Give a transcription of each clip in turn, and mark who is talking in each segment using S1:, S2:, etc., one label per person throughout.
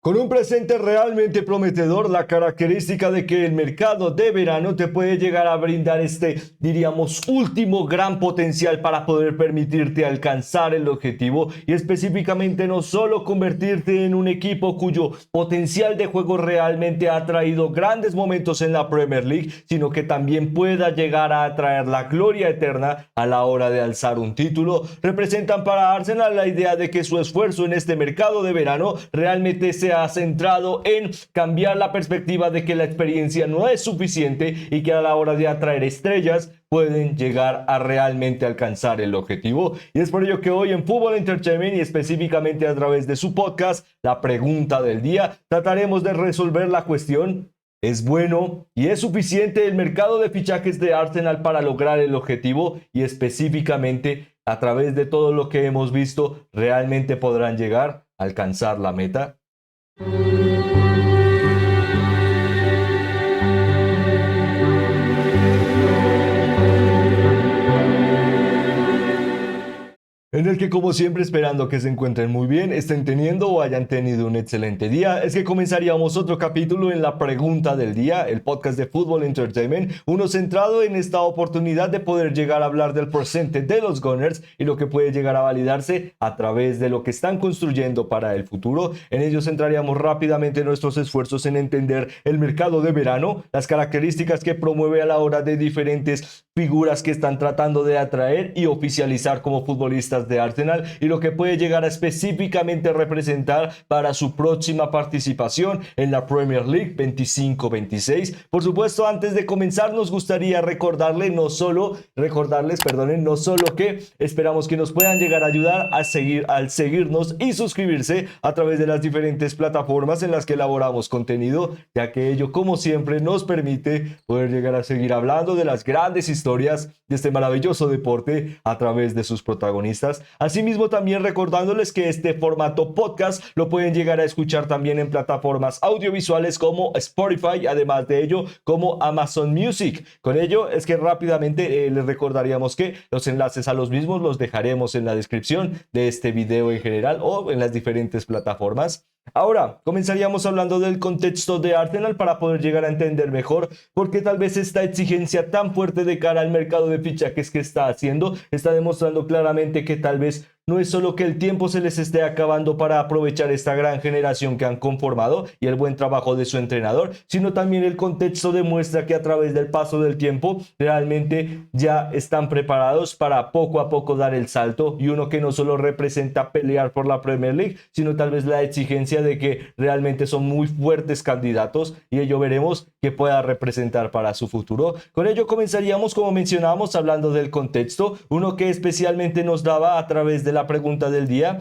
S1: Con un presente realmente prometedor, la característica de que el mercado de verano te puede llegar a brindar diríamos, último gran potencial para poder permitirte alcanzar el objetivo y específicamente no solo convertirte en un equipo cuyo potencial de juego realmente ha traído grandes momentos en la Premier League, sino que también pueda llegar a atraer la gloria eterna a la hora de alzar un título. Representan para Arsenal la idea de que su esfuerzo en este mercado de verano realmente se ha centrado en cambiar la perspectiva de que la experiencia no es suficiente y que a la hora de atraer estrellas pueden llegar a realmente alcanzar el objetivo. Y es por ello que hoy en Fútbol Entertainment y específicamente a través de su podcast, La Pregunta del Día, trataremos de resolver la cuestión: ¿es bueno y es suficiente el mercado de fichajes de Arsenal para lograr el objetivo? Y específicamente, a través de todo lo que hemos visto, ¿realmente podrán llegar a alcanzar la meta? En el que, como siempre, esperando que se encuentren muy bien, estén teniendo o hayan tenido un excelente día, es que comenzaríamos otro capítulo en La Pregunta del Día, el podcast de Fútbol Entertainment, uno centrado en esta oportunidad de poder llegar a hablar del presente de los Gunners y lo que puede llegar a validarse a través de lo que están construyendo para el futuro. En ello centraríamos rápidamente nuestros esfuerzos en entender el mercado de verano, las características que promueve a la hora de diferentes figuras que están tratando de atraer y oficializar como futbolistas de Arsenal y lo que puede llegar a específicamente representar para su próxima participación en la Premier League 25-26. Por supuesto, antes de comenzar nos gustaría recordarles no solo que esperamos que nos puedan llegar a ayudar a seguirnos y suscribirse a través de las diferentes plataformas en las que elaboramos contenido, ya que ello, como siempre, nos permite poder llegar a seguir hablando de las grandes historias de este maravilloso deporte a través de sus protagonistas. Asimismo, también recordándoles que este formato podcast lo pueden llegar a escuchar también en plataformas audiovisuales como Spotify, además de ello como Amazon Music. Con ello es que rápidamente les recordaríamos que los enlaces a los mismos los dejaremos en la descripción de este video en general o en las diferentes plataformas. Ahora, comenzaríamos hablando del contexto de Arsenal para poder llegar a entender mejor por qué tal vez esta exigencia tan fuerte de cara al mercado de fichajes que está haciendo está demostrando claramente que tal vez no es solo que el tiempo se les esté acabando para aprovechar esta gran generación que han conformado y el buen trabajo de su entrenador, sino también el contexto demuestra que a través del paso del tiempo realmente ya están preparados para poco a poco dar el salto, y uno que no solo representa pelear por la Premier League, sino tal vez la exigencia de que realmente son muy fuertes candidatos, y ello veremos que pueda representar para su futuro. Con ello comenzaríamos, como mencionábamos, hablando del contexto, uno que especialmente nos daba a través de la pregunta del día.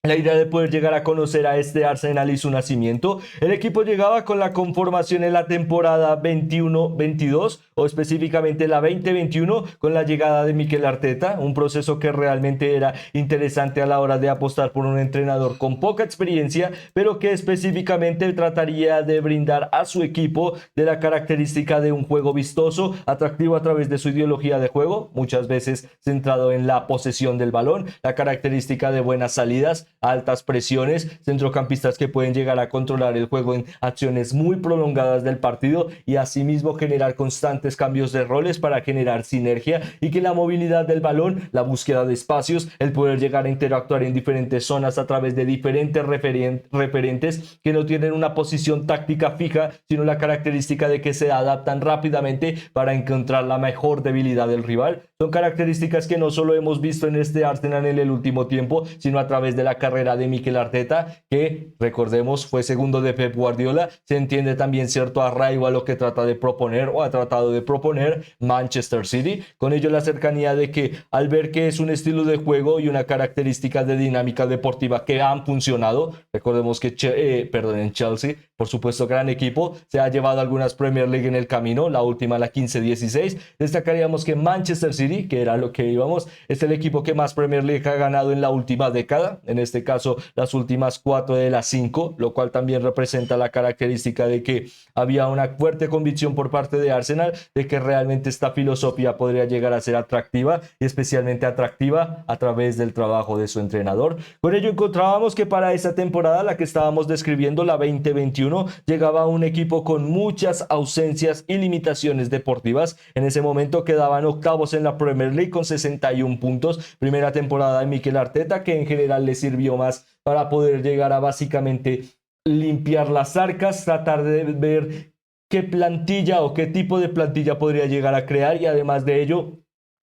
S1: La idea de poder llegar a conocer a este Arsenal y su nacimiento. El equipo llegaba con la conformación en la temporada 21-22 o específicamente la 2021 con la llegada de Mikel Arteta, un proceso que realmente era interesante a la hora de apostar por un entrenador con poca experiencia, pero que específicamente trataría de brindar a su equipo de la característica de un juego vistoso, atractivo a través de su ideología de juego, muchas veces centrado en la posesión del balón, la característica de buenas salidas, altas presiones, centrocampistas que pueden llegar a controlar el juego en acciones muy prolongadas del partido y asimismo generar constantes cambios de roles para generar sinergia, y que la movilidad del balón, la búsqueda de espacios, el poder llegar a interactuar en diferentes zonas a través de diferentes referentes que no tienen una posición táctica fija, sino la característica de que se adaptan rápidamente para encontrar la mejor debilidad del rival. Son características que no solo hemos visto en este Arsenal en el último tiempo, sino a través de la carrera de Mikel Arteta, que recordemos fue segundo de Pep Guardiola. Se entiende también cierto arraigo a lo que trata de proponer o ha tratado de proponer Manchester City. Con ello la cercanía de que al ver que es un estilo de juego y una característica de dinámica deportiva que han funcionado, recordemos que en Chelsea por supuesto, gran equipo, se ha llevado algunas Premier League en el camino, la última, la 15-16. Destacaríamos que Manchester City, que era lo que íbamos, es el equipo que más Premier League ha ganado en la última década, en este caso las últimas 4 de las 5, lo cual también representa la característica de que había una fuerte convicción por parte de Arsenal de que realmente esta filosofía podría llegar a ser atractiva y especialmente atractiva a través del trabajo de su entrenador. Con ello encontrábamos que para esta temporada, la que estábamos describiendo, la 2021, llegaba un equipo con muchas ausencias y limitaciones deportivas. En ese momento quedaban octavos en la Premier League con 61 puntos, primera temporada de Mikel Arteta, que en general le sirvió más para poder llegar a básicamente limpiar las arcas, tratar de ver qué plantilla o qué tipo de plantilla podría llegar a crear y además de ello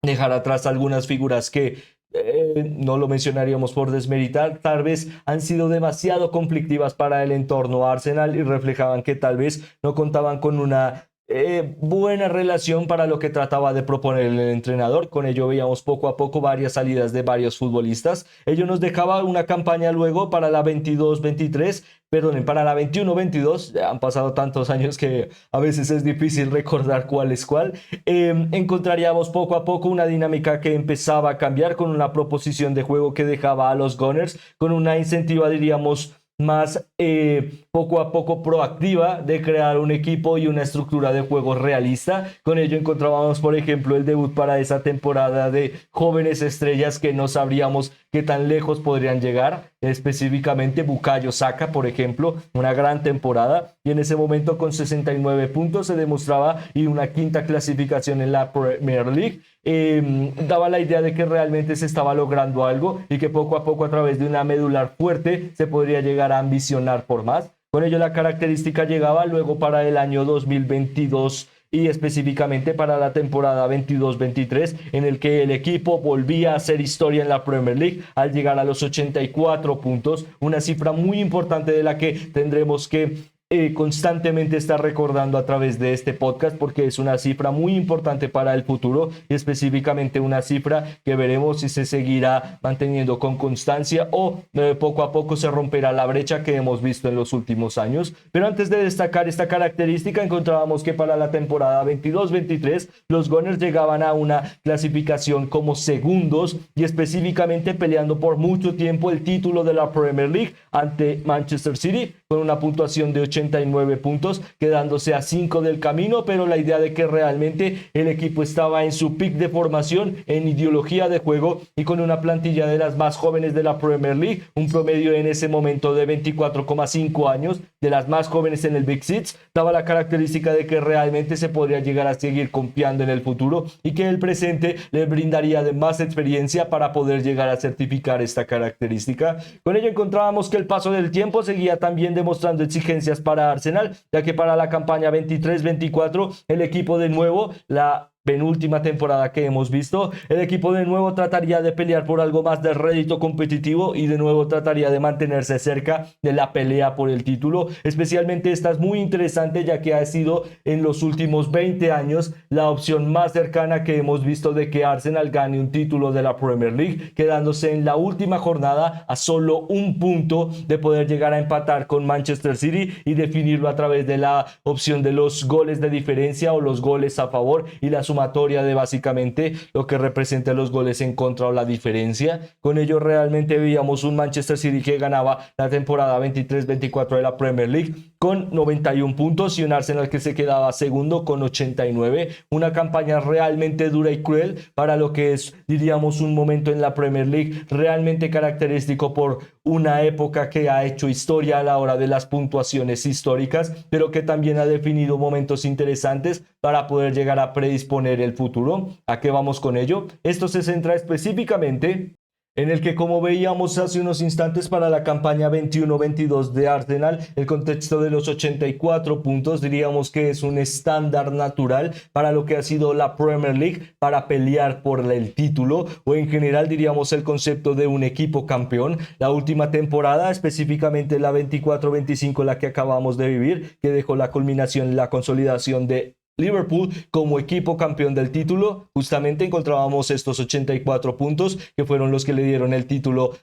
S1: dejar atrás algunas figuras que no lo mencionaríamos por desmeritar, tal vez han sido demasiado conflictivas para el entorno Arsenal y reflejaban que tal vez no contaban con una buena relación para lo que trataba de proponer el entrenador. Con ello veíamos poco a poco varias salidas de varios futbolistas. Ello nos dejaba una campaña luego para la 22-23, perdón, para la 21-22. Han pasado tantos años que a veces es difícil recordar cuál es cuál. Encontraríamos poco a poco una dinámica que empezaba a cambiar con una proposición de juego que dejaba a los Gunners con una incentiva, diríamos, más poco a poco proactiva de crear un equipo y una estructura de juego realista. Con ello encontrábamos, por ejemplo, el debut para esa temporada de jóvenes estrellas que no sabríamos qué tan lejos podrían llegar, específicamente Bukayo Saka, por ejemplo, una gran temporada, y en ese momento con 69 puntos se demostraba y una quinta clasificación en la Premier League. Daba la idea de que realmente se estaba logrando algo y que poco a poco a través de una medular fuerte se podría llegar a ambicionar por más. Con ello la característica llegaba luego para el año 2022 y específicamente para la temporada 22-23, en el que el equipo volvía a hacer historia en la Premier League al llegar a los 84 puntos, una cifra muy importante de la que tendremos que constantemente está recordando a través de este podcast porque es una cifra muy importante para el futuro y específicamente una cifra que veremos si se seguirá manteniendo con constancia o poco a poco se romperá la brecha que hemos visto en los últimos años. Pero antes de destacar esta característica, encontrábamos que para la temporada 22-23 los Gunners llegaban a una clasificación como segundos y específicamente peleando por mucho tiempo el título de la Premier League ante Manchester City con una puntuación de 89 puntos, quedándose a 5 del camino, pero la idea de que realmente el equipo estaba en su pick de formación, en ideología de juego y con una plantilla de las más jóvenes de la Premier League, un promedio en ese momento de 24,5 años, de las más jóvenes en el Big Six, daba la característica de que realmente se podría llegar a seguir confiando en el futuro y que el presente le brindaría de más experiencia para poder llegar a certificar esta característica. Con ello encontrábamos que el paso del tiempo seguía también demostrando exigencias para Arsenal, ya que para la campaña 23-24 el equipo de nuevo, la penúltima temporada que hemos visto, el equipo de nuevo trataría de pelear por algo más de rédito competitivo y de nuevo trataría de mantenerse cerca de la pelea por el título. Especialmente esta es muy interesante ya que ha sido en los últimos 20 años la opción más cercana que hemos visto de que Arsenal gane un título de la Premier League, quedándose en la última jornada a solo un punto de poder llegar a empatar con Manchester City y definirlo a través de la opción de los goles de diferencia o los goles a favor y la sumatoria de básicamente lo que representa los goles en contra o la diferencia. Con ello realmente veíamos un Manchester City que ganaba la temporada 23-24 de la Premier League con 91 puntos y un Arsenal que se quedaba segundo con 89. Una campaña realmente dura y cruel para lo que es, diríamos, un momento en la Premier League realmente característico por una época que ha hecho historia a la hora de las puntuaciones históricas, pero que también ha definido momentos interesantes para poder llegar a predisponer el futuro. ¿A qué vamos con ello? Esto se centra específicamente en el que, como veíamos hace unos instantes para la campaña 21-22 de Arsenal, el contexto de los 84 puntos diríamos que es un estándar natural para lo que ha sido la Premier League para pelear por el título o en general diríamos el concepto de un equipo campeón. La última temporada, específicamente la 24-25, la que acabamos de vivir, que dejó la culminación, la consolidación de Liverpool como equipo campeón del título, justamente encontrábamos estos 84 puntos que fueron los que le dieron el título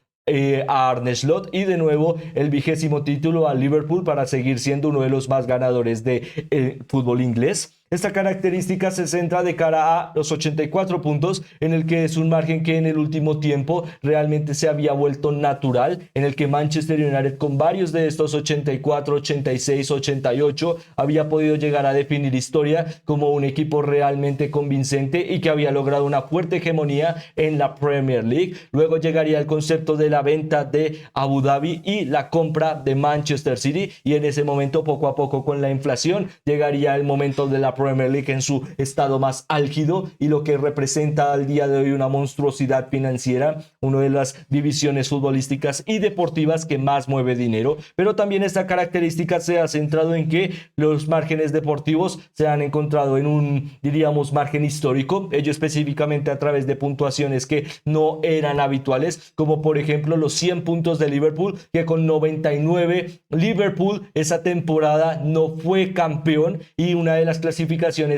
S1: a Arne Slot y de nuevo el 20º título a Liverpool para seguir siendo uno de los más ganadores de fútbol inglés. Esta característica se centra de cara a los 84 puntos, en el que es un margen que en el último tiempo realmente se había vuelto natural, en el que Manchester United con varios de estos 84, 86, 88 había podido llegar a definir historia como un equipo realmente convincente y que había logrado una fuerte hegemonía en la Premier League. Luego llegaría el concepto de la venta de Abu Dhabi y la compra de Manchester City, y en ese momento, poco a poco, con la inflación, llegaría el momento de la Premier League en su estado más álgido y lo que representa al día de hoy una monstruosidad financiera, una de las divisiones futbolísticas y deportivas que más mueve dinero. Pero también esta característica se ha centrado en que los márgenes deportivos se han encontrado en un, diríamos, margen histórico, ello específicamente a través de puntuaciones que no eran habituales, como por ejemplo los 100 puntos de Liverpool, que con 99 Liverpool esa temporada no fue campeón, y una de las clasificaciones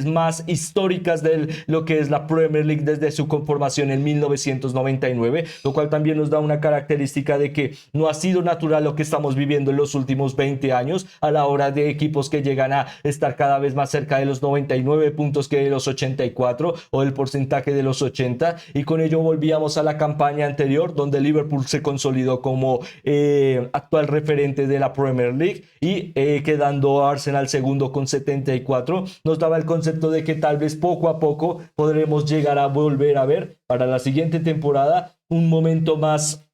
S1: más históricas de lo que es la Premier League desde su conformación en 1999, lo cual también nos da una característica de que no ha sido natural lo que estamos viviendo en los últimos 20 años a la hora de equipos que llegan a estar cada vez más cerca de los 99 puntos que de los 84 o el porcentaje de los 80, y con ello volvíamos a la campaña anterior donde Liverpool se consolidó como actual referente de la Premier League y quedando Arsenal segundo con 74, nos daba el concepto de que tal vez poco a poco podremos llegar a volver a ver para la siguiente temporada un momento más,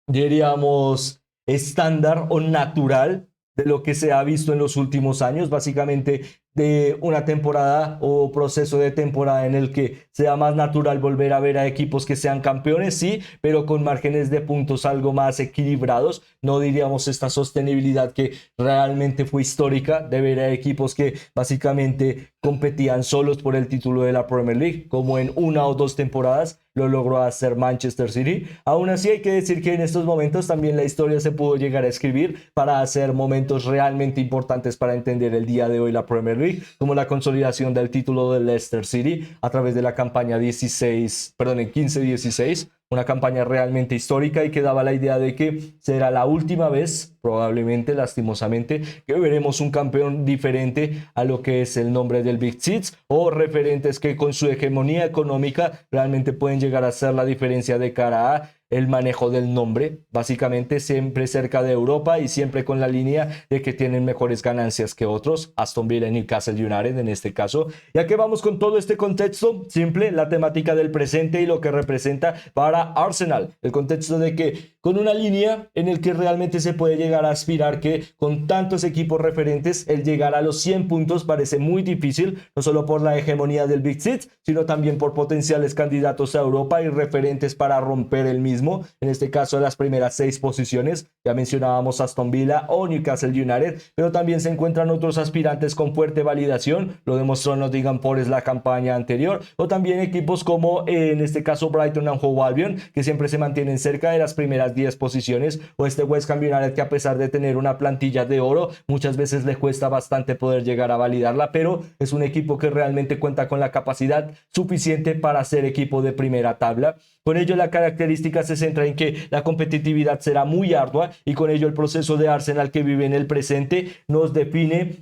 S1: diríamos, estándar o natural de lo que se ha visto en los últimos años, básicamente de una temporada o proceso de temporada en el que sea más natural volver a ver a equipos que sean campeones, sí, pero con márgenes de puntos algo más equilibrados. No diríamos esta sostenibilidad que realmente fue histórica de ver a equipos que básicamente competían solos por el título de la Premier League, como en una o dos temporadas lo logró hacer Manchester City. Aún así hay que decir que en estos momentos también la historia se pudo llegar a escribir para hacer momentos realmente importantes para entender el día de hoy la Premier League, como la consolidación del título de Leicester City a través de la campaña 15-16, una campaña realmente histórica y que daba la idea de que será la última vez, probablemente, lastimosamente, que veremos un campeón diferente a lo que es el nombre del Big Six, o referentes que con su hegemonía económica realmente pueden llegar a hacer la diferencia de cara a el manejo del nombre, básicamente siempre cerca de Europa y siempre con la línea de que tienen mejores ganancias que otros, Aston Villa y Newcastle United en este caso. Ya que vamos con todo este contexto simple, la temática del presente y lo que representa para Arsenal, el contexto de que con una línea en el que realmente se puede llegar a aspirar que con tantos equipos referentes el llegar a los 100 puntos parece muy difícil, no solo por la hegemonía del Big Six, sino también por potenciales candidatos a Europa y referentes para romper el mismo. En este caso, las primeras 6 posiciones, ya mencionábamos Aston Villa o Newcastle United, pero también se encuentran otros aspirantes con fuerte validación, lo demostró Nottingham Forest la campaña anterior, o también equipos como en este caso Brighton and Hove Albion, que siempre se mantienen cerca de las primeras 10 posiciones, o este West Ham United que a pesar de tener una plantilla de oro, muchas veces le cuesta bastante poder llegar a validarla, pero es un equipo que realmente cuenta con la capacidad suficiente para ser equipo de primera tabla. Con ello la característica se centra en que la competitividad será muy ardua y con ello el proceso de Arsenal que vive en el presente nos define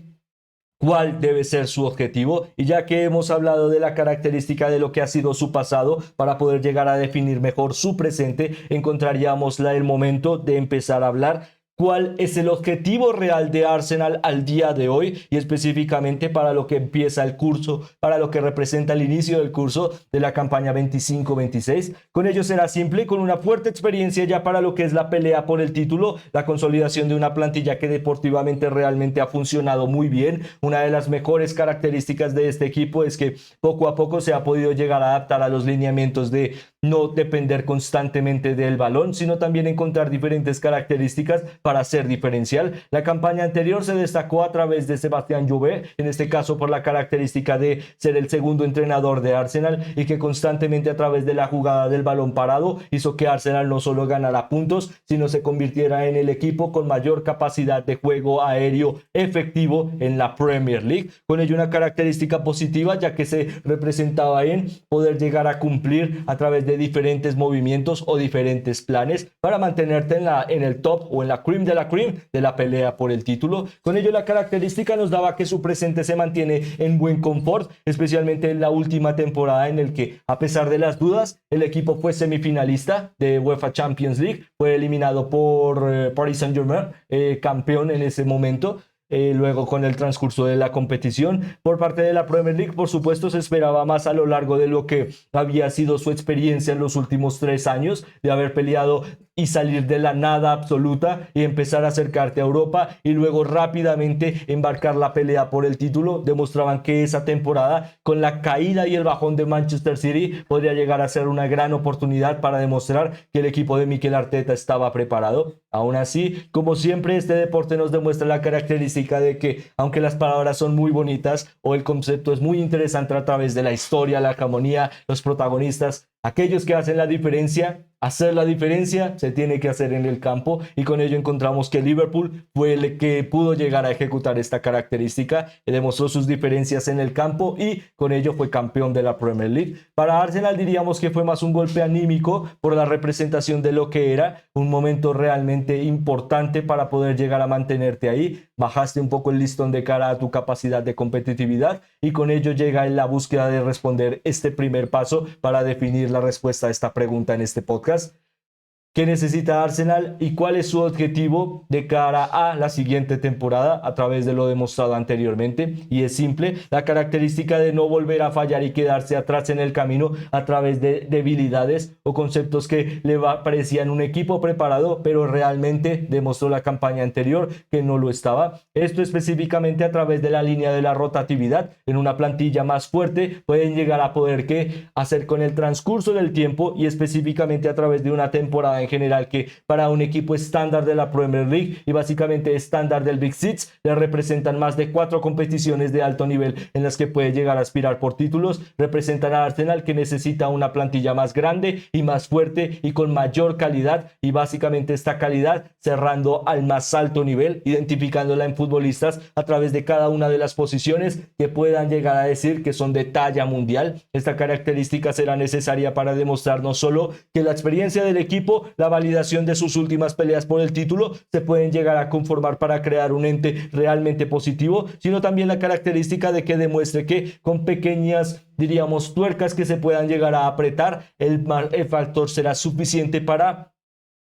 S1: cuál debe ser su objetivo, y ya que hemos hablado de la característica de lo que ha sido su pasado para poder llegar a definir mejor su presente, encontraríamos el momento de empezar a hablar cuál es el objetivo real de Arsenal al día de hoy y específicamente para lo que empieza el curso, para lo que representa el inicio del curso de la campaña 25-26. Con ello será simple, con una fuerte experiencia ya para lo que es la pelea por el título, la consolidación de una plantilla que deportivamente realmente ha funcionado muy bien. Una de las mejores características de este equipo es que poco a poco se ha podido llegar a adaptar a los lineamientos de no depender constantemente del balón, sino también encontrar diferentes características para ser diferencial. La campaña anterior se destacó a través de Sebastián Llobé, en este caso por la característica de ser el segundo entrenador de Arsenal y que constantemente a través de la jugada del balón parado hizo que Arsenal no solo ganara puntos, sino se convirtiera en el equipo con mayor capacidad de juego aéreo efectivo en la Premier League. Con ello una característica positiva, ya que se representaba en poder llegar a cumplir a través de diferentes movimientos o diferentes planes para mantenerte en el top o en la cream de la pelea por el título. Con ello la característica nos daba que su presente se mantiene en buen confort, especialmente en la última temporada en el que, a pesar de las dudas, el equipo fue semifinalista de UEFA Champions League, fue eliminado por Paris Saint-Germain, campeón en ese momento. Luego, con el transcurso de la competición por parte de la Premier League, por supuesto se esperaba más a lo largo de lo que había sido su experiencia en los últimos 3 años, de haber peleado y salir de la nada absoluta y empezar a acercarte a Europa y luego rápidamente embarcar la pelea por el título. Demostraban que esa temporada, con la caída y el bajón de Manchester City, podría llegar a ser una gran oportunidad para demostrar que el equipo de Mikel Arteta estaba preparado. Aún así, como siempre, este deporte nos demuestra la característica de que, aunque las palabras son muy bonitas o el concepto es muy interesante a través de la historia, la armonía, los protagonistas, aquellos que hacen la diferencia, hacer la diferencia se tiene que hacer en el campo, y con ello encontramos que Liverpool fue el que pudo llegar a ejecutar esta característica, demostró sus diferencias en el campo y con ello fue campeón de la Premier League. Para Arsenal diríamos que fue más un golpe anímico por la representación de lo que era un momento realmente importante para poder llegar a mantenerte ahí. Bajaste un poco el listón de cara a tu capacidad de competitividad y con ello llega en la búsqueda de responder este primer paso para definir la respuesta a esta pregunta en este podcast. ¿Qué necesita Arsenal y cuál es su objetivo de cara a la siguiente temporada a través de lo demostrado anteriormente? Y es simple, la característica de no volver a fallar y quedarse atrás en el camino a través de debilidades o conceptos que le parecían un equipo preparado, pero realmente demostró la campaña anterior que no lo estaba. Esto específicamente a través de la línea de la rotatividad. En una plantilla más fuerte pueden llegar a poder hacer con el transcurso del tiempo y específicamente a través de una temporada en general que para un equipo estándar de la Premier League y básicamente estándar del Big Six le representan más de 4 competiciones de alto nivel en las que puede llegar a aspirar por títulos. Representan a Arsenal, que necesita una plantilla más grande y más fuerte y con mayor calidad, y básicamente esta calidad cerrando al más alto nivel, identificándola en futbolistas a través de cada una de las posiciones que puedan llegar a decir que son de talla mundial. Esta característica será necesaria para demostrar no solo que la experiencia del equipo, la validación de sus últimas peleas por el título se pueden llegar a conformar para crear un ente realmente positivo, sino también la característica de que demuestre que con pequeñas, diríamos, tuercas que se puedan llegar a apretar, el factor será suficiente para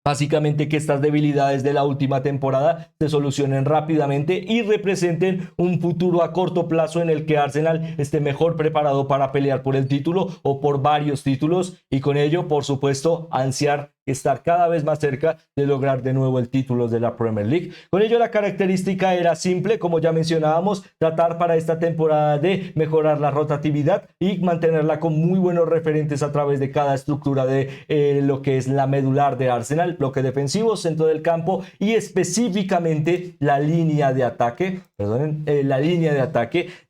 S1: básicamente que estas debilidades de la última temporada se solucionen rápidamente y representen un futuro a corto plazo en el que Arsenal esté mejor preparado para pelear por el título o por varios títulos, y con ello, por supuesto, ansiar estar cada vez más cerca de lograr de nuevo el título de la Premier League. Con ello la característica era simple, como ya mencionábamos, tratar para esta temporada de mejorar la rotatividad y mantenerla con muy buenos referentes a través de cada estructura de lo que es la medular de Arsenal, bloque defensivo, centro del campo y específicamente la línea de ataque,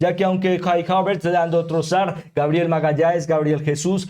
S1: ya que aunque Kai Havertz, Leandro Trossard, Gabriel Magalhães, Gabriel Jesús,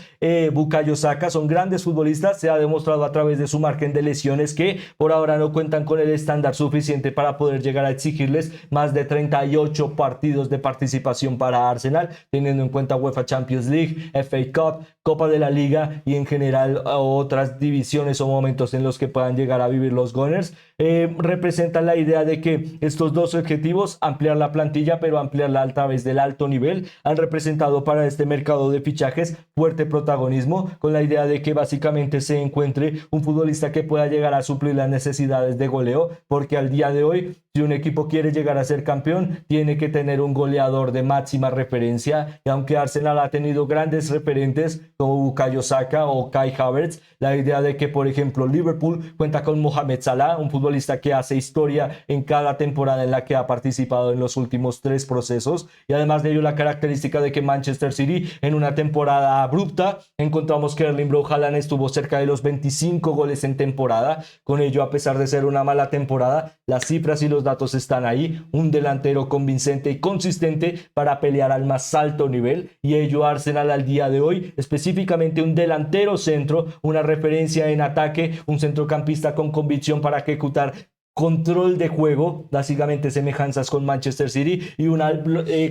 S1: Bukayo Saka son grandes futbolistas, se ha demostrado a través de su margen de lesiones que por ahora no cuentan con el estándar suficiente para poder llegar a exigirles más de 38 partidos de participación para Arsenal, teniendo en cuenta UEFA Champions League, FA Cup, Copa de la Liga y en general otras divisiones o momentos en los que puedan llegar a vivir los Gunners. Representan la idea de que estos dos objetivos, ampliar la plantilla pero ampliarla a través del alto nivel, han representado para este mercado de fichajes fuerte protagonismo, con la idea de que básicamente se encuentre un futbolista que pueda llegar a suplir las necesidades de goleo, porque al día de hoy, si un equipo quiere llegar a ser campeón, tiene que tener un goleador de máxima referencia, y aunque Arsenal ha tenido grandes referentes como Bukayo Saka o Kai Havertz, la idea de que, por ejemplo, Liverpool cuenta con Mohamed Salah, un futbolista futbolista que hace historia en cada temporada en la que ha participado en los últimos 3 procesos, y además de ello la característica de que Manchester City en una temporada abrupta encontramos que Erling Braut Haaland estuvo cerca de los 25 goles en temporada. Con ello, a pesar de ser una mala temporada, las cifras y los datos están ahí, un delantero convincente y consistente para pelear al más alto nivel, y ello Arsenal al día de hoy, específicamente un delantero centro, una referencia en ataque, un centrocampista con convicción para ejecutar control de juego, básicamente semejanzas con Manchester City, y una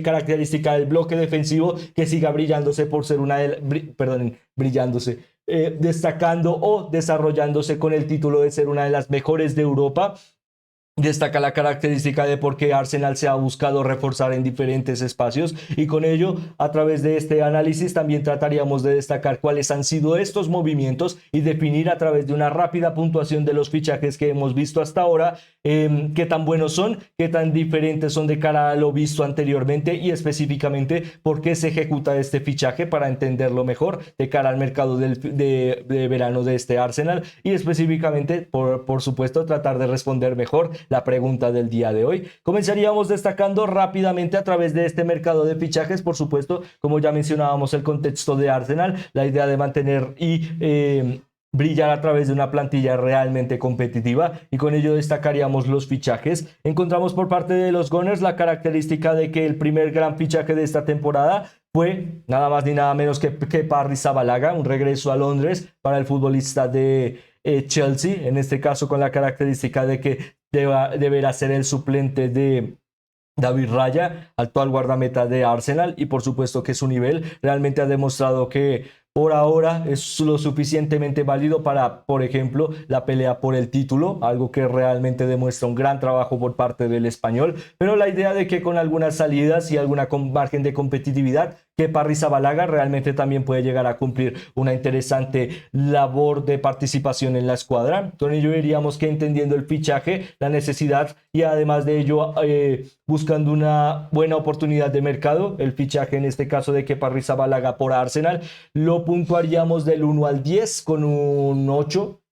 S1: característica del bloque defensivo que siga brillándose por ser destacando o desarrollándose con el título de ser una de las mejores de Europa. Destaca la característica de por qué Arsenal se ha buscado reforzar en diferentes espacios, y con ello, a través de este análisis, también trataríamos de destacar cuáles han sido estos movimientos y definir a través de una rápida puntuación de los fichajes que hemos visto hasta ahora, qué tan buenos son, qué tan diferentes son de cara a lo visto anteriormente, y específicamente por qué se ejecuta este fichaje para entenderlo mejor de cara al mercado de verano de este Arsenal, y específicamente, por supuesto, tratar de responder mejor la pregunta del día de hoy. Comenzaríamos destacando rápidamente a través de este mercado de fichajes, por supuesto, como ya mencionábamos, el contexto de Arsenal, la idea de mantener y brillar a través de una plantilla realmente competitiva, y con ello destacaríamos los fichajes. Encontramos por parte de los Gunners la característica de que el primer gran fichaje de esta temporada fue nada más ni nada menos que Kepa Arrizabalaga, un regreso a Londres para el futbolista de Chelsea, en este caso con la característica de que deberá ser el suplente de David Raya, actual guardameta de Arsenal, y por supuesto que su nivel realmente ha demostrado que por ahora es lo suficientemente válido para, por ejemplo, la pelea por el título, algo que realmente demuestra un gran trabajo por parte del español, pero la idea de que con algunas salidas y alguna margen de competitividad, que Arrizabalaga realmente también puede llegar a cumplir una interesante labor de participación en la escuadra. Con ello diríamos que entendiendo el fichaje, la necesidad, y además de ello buscando una buena oportunidad de mercado, el fichaje en este caso de Kepa Arrizabalaga por Arsenal, lo puntuaríamos del 1 al 10 con un 8.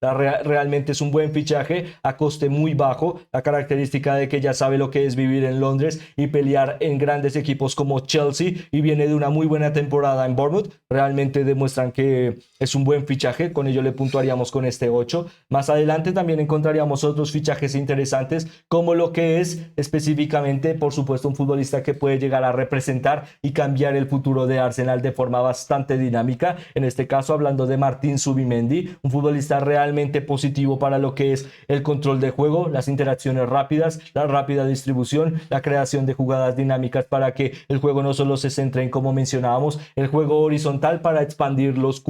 S1: Realmente es un buen fichaje a coste muy bajo, la característica de que ya sabe lo que es vivir en Londres y pelear en grandes equipos como Chelsea, y viene de una muy buena temporada en Bournemouth, realmente demuestran que es un buen fichaje. Con ello le puntuaríamos con este 8. Más adelante también encontraríamos otros fichajes interesantes, como lo que es específicamente, por supuesto, un futbolista que puede llegar a representar y cambiar el futuro de Arsenal de forma bastante dinámica, en este caso hablando de Martin Zubimendi, un futbolista realmente positivo para lo que es el control de juego, las interacciones rápidas, la rápida distribución, la creación de jugadas dinámicas para que el juego no solo se centre en, como mencionábamos, el juego horizontal para expandir los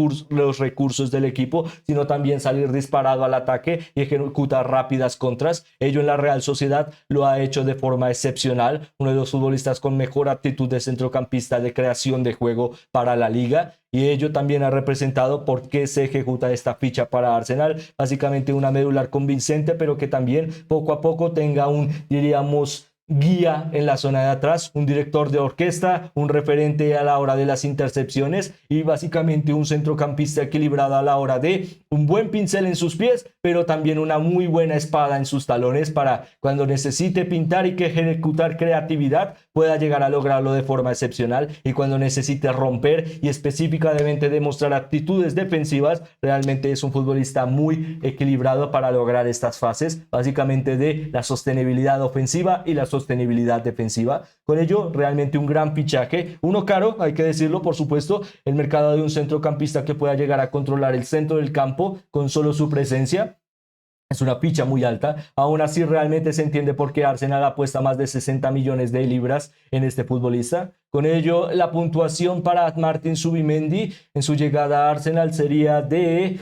S1: recursos del equipo, sino también salir disparado al ataque y ejecutar rápidas contras. Ello en la Real Sociedad lo ha hecho de forma excepcional, uno de los futbolistas con mejor actitud de centrocampista de creación de juego para la liga, y ello también ha representado por qué se ejecuta esta ficha para Arsenal, básicamente una medular convincente, pero que también poco a poco tenga un, diríamos, guía en la zona de atrás, un director de orquesta, un referente a la hora de las intercepciones, y básicamente un centrocampista equilibrado a la hora de un buen pincel en sus pies, pero también una muy buena espada en sus talones para cuando necesite pintar y que ejecutar creatividad pueda llegar a lograrlo de forma excepcional, y cuando necesite romper y específicamente demostrar actitudes defensivas, realmente es un futbolista muy equilibrado para lograr estas fases, básicamente de la sostenibilidad ofensiva y la sostenibilidad defensiva. Con ello, realmente un gran fichaje, uno caro, hay que decirlo, por supuesto, el mercado de un centrocampista que pueda llegar a controlar el centro del campo con solo su presencia. Es una ficha muy alta. Aún así, realmente se entiende por qué Arsenal apuesta más de 60 millones de libras en este futbolista. Con ello, la puntuación para Martin Zubimendi en su llegada a Arsenal sería de